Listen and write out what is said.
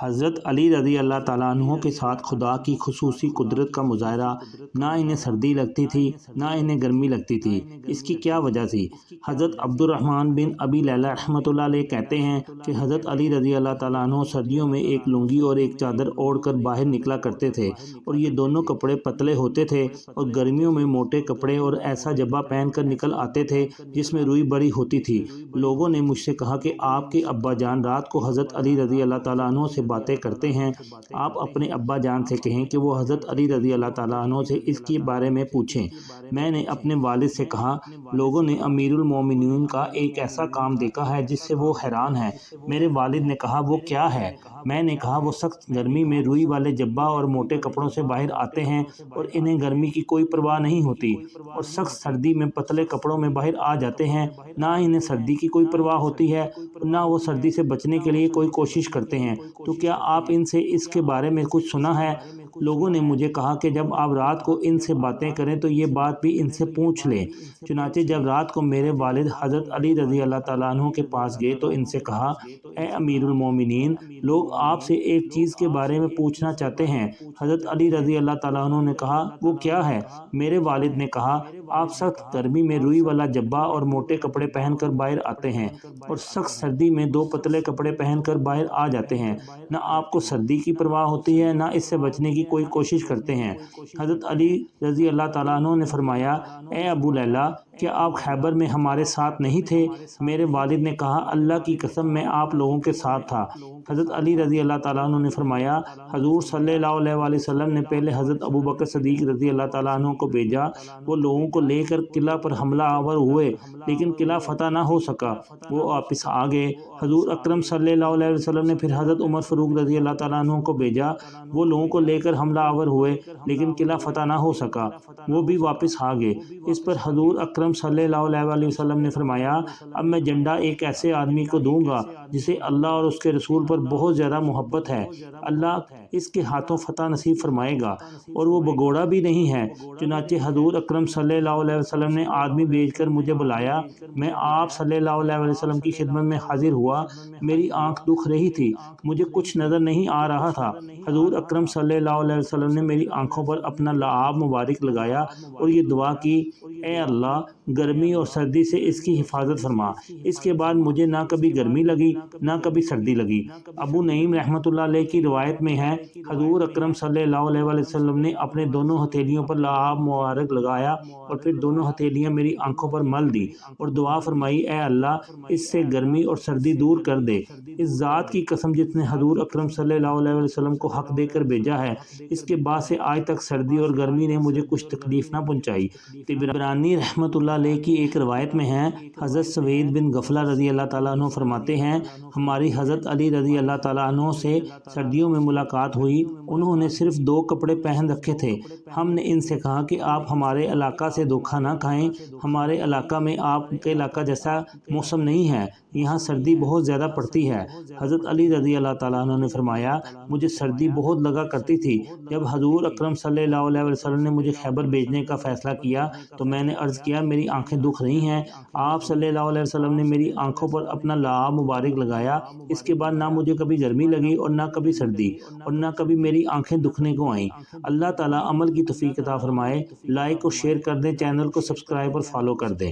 حضرت علی رضی اللہ تعالیٰ عنہ کے ساتھ خدا کی خصوصی قدرت کا مظاہرہ، نہ انہیں سردی لگتی تھی نہ انہیں گرمی لگتی تھی۔ اس کی کیا وجہ تھی؟ حضرت عبد الرحمن بن ابی لیلہ رحمۃ اللہ علیہ کہتے ہیں کہ حضرت علی رضی اللہ تعالیٰ عنہ سردیوں میں ایک لنگی اور ایک چادر اوڑھ کر باہر نکلا کرتے تھے، اور یہ دونوں کپڑے پتلے ہوتے تھے، اور گرمیوں میں موٹے کپڑے اور ایسا جبہ پہن کر نکل آتے تھے جس میں روئی بڑی ہوتی تھی۔ لوگوں نے مجھ سے کہا کہ آپ کے ابا جان رات کو حضرت علی رضی اللہ تعالیٰ عنہ سے باتیں کرتے ہیں، آپ اپنے ابا جان سے کہیں کہ وہ حضرت علی رضی اللہ تعالیٰ عنہ سے اس کے بارے میں پوچھیں۔ میں نے اپنے والد سے کہا، لوگوں نے امیر المومنین کا ایک ایسا کام دیکھا ہے جس سے وہ حیران ہیں۔ میرے والد نے کہا، وہ کیا ہے؟ میں نے کہا، وہ سخت گرمی میں روئی والے جبہ اور موٹے کپڑوں سے باہر آتے ہیں اور انہیں گرمی کی کوئی پرواہ نہیں ہوتی، اور سخت سردی میں پتلے کپڑوں میں باہر آ جاتے ہیں، نہ انہیں سردی کی کوئی پرواہ ہوتی ہے، نہ وہ سردی سے بچنے کے لیے کوئی کوشش کرتے ہیں۔ تو کیا آپ ان سے اس کے بارے میں کچھ سنا ہے؟ لوگوں نے مجھے کہا کہ جب آپ رات کو ان سے باتیں کریں تو یہ بات بھی ان سے پوچھ لیں۔ چنانچہ جب رات کو میرے والد حضرت علی رضی اللہ تعالیٰ عنہ کے پاس گئے تو ان سے کہا، اے امیر المومنین، لوگ آپ سے ایک چیز کے بارے میں پوچھنا چاہتے ہیں۔ حضرت علی رضی اللہ تعالیٰ عنہ نے کہا، وہ کیا ہے؟ میرے والد نے کہا، آپ سخت گرمی میں روئی والا جبہ اور موٹے کپڑے پہن کر باہر آتے ہیں، اور سخت سردی میں دو پتلے کپڑے پہن کر باہر آ جاتے ہیں، نہ آپ کو سردی کی پرواہ ہوتی ہے نہ اس سے بچنے کی کوئی کوشش کرتے ہیں۔ حضرت علی رضی اللہ تعالیٰ عنہ نے فرمایا، اے ابو لیلہ، کیا آپ خیبر میں ہمارے ساتھ نہیں تھے؟ میرے والد نے کہا، اللہ کی قسم میں آپ لوگوں کے ساتھ تھا۔ حضرت علی رضی اللہ تعالیٰ عنہ نے فرمایا، حضور صلی اللہ علیہ وآلہ وسلم نے پہلے حضرت ابو بکر صدیق رضی اللہ تعالیٰ عنہ کو بھیجا، وہ لوگوں کو لے کر قلعہ پر حملہ آور ہوئے، لیکن قلعہ فتح نہ ہو سکا، وہ واپس آ گئے۔ حضور اکرم صلی اللہ علیہ وسلم نے پھر حضرت عمر فاروق رضی اللہ تعالیٰ عنہ کو بھیجا، وہ لوگوں کو لے کر حملہ آور ہوئے، لیکن قلعہ فتح نہ ہو سکا، وہ بھی واپس آ گئے۔ اس پر حضور اکرم صلی اللہ علیہ وآلہ وسلم نے فرمایا، اب میں جھنڈا ایک ایسے آدمی کو دوں گا جسے اللہ اور اس کے رسول پر بہت زیادہ محبت ہے، اللہ اس کے ہاتھوں فتح نصیب فرمائے گا، اور وہ بگوڑا بھی نہیں ہے۔ چنانچہ حضور اکرم صلی اللہ علیہ وسلم نے آدمی بھیج کر مجھے بلایا، میں آپ صلی اللہ علیہ وسلم کی خدمت میں حاضر ہوا۔ میری آنکھ دکھ رہی تھی، مجھے کچھ نظر نہیں آ رہا تھا۔ حضور اکرم صلی اللہ علیہ وسلم نے میری آنکھوں پر اپنا لعاب مبارک لگایا اور یہ دعا کی، اے اللہ، گرمی اور سردی سے اس کی حفاظت فرما۔ اس کے بعد مجھے نہ کبھی گرمی لگی نہ کبھی سردی لگی۔ ابو نعیم رحمۃ اللہ علیہ کی روایت میں ہے، حضور اکرم صلی اللہ علیہ وسلم نے اپنے دونوں ہتھیلیوں پر لعاب مبارک لگایا اور پھر دونوں ہتھیلیاں میری آنکھوں پر مل دی اور دعا فرمائی، اے اللہ، اس سے گرمی اور سردی دور کر دے۔ اس ذات کی قسم جس نے حضور اکرم صلی اللہ علیہ وسلم کو حق دے کر بھیجا ہے، اس کے بعد سے آج تک سردی اور گرمی نے مجھے کچھ تکلیف نہ پہنچائی۔ طبرانی رحمۃ اللہ علیہ کی ایک روایت میں ہے، حضرت سوید بن غفلہ رضی اللہ تعالیٰ عنہ فرماتے ہیں، ہماری حضرت علی رضی اللہ تعالیٰ عنہ سے سردیوں میں ملاقات ہوئی، انہوں نے صرف دو کپڑے پہن رکھے تھے۔ ہم نے ان سے کہا کہ آپ ہمارے علاقہ سے دھوکہ نہ کھائیں، ہمارے علاقہ میں آپ کے علاقہ جیسا موسم نہیں ہے، یہاں سردی بہت زیادہ پڑتی ہے۔ حضرت علی رضی اللہ تعالیٰ عنہ نے فرمایا، مجھے سردی بہت لگا کرتی تھی۔ جب حضور اکرم صلی اللہ علیہ وسلم نے مجھے خیبر بھیجنے کا فیصلہ کیا تو میں نے عرض کیا، میری آنکھیں دکھ رہی ہیں۔ آپ صلی اللہ علیہ وسلم نے میری آنکھوں پر اپنا لعاب مبارک لگایا۔ اس کے بعد نہ مجھے کبھی گرمی لگی اور نہ کبھی سردی، اور نہ کبھی میری آنکھیں دکھنے کو آئیں۔ اللہ تعالیٰ عمل کی توفیق عطا فرمائے۔ لائک اور شیئر کر دیں، چینل کو سبسکرائب اور فالو کر دیں۔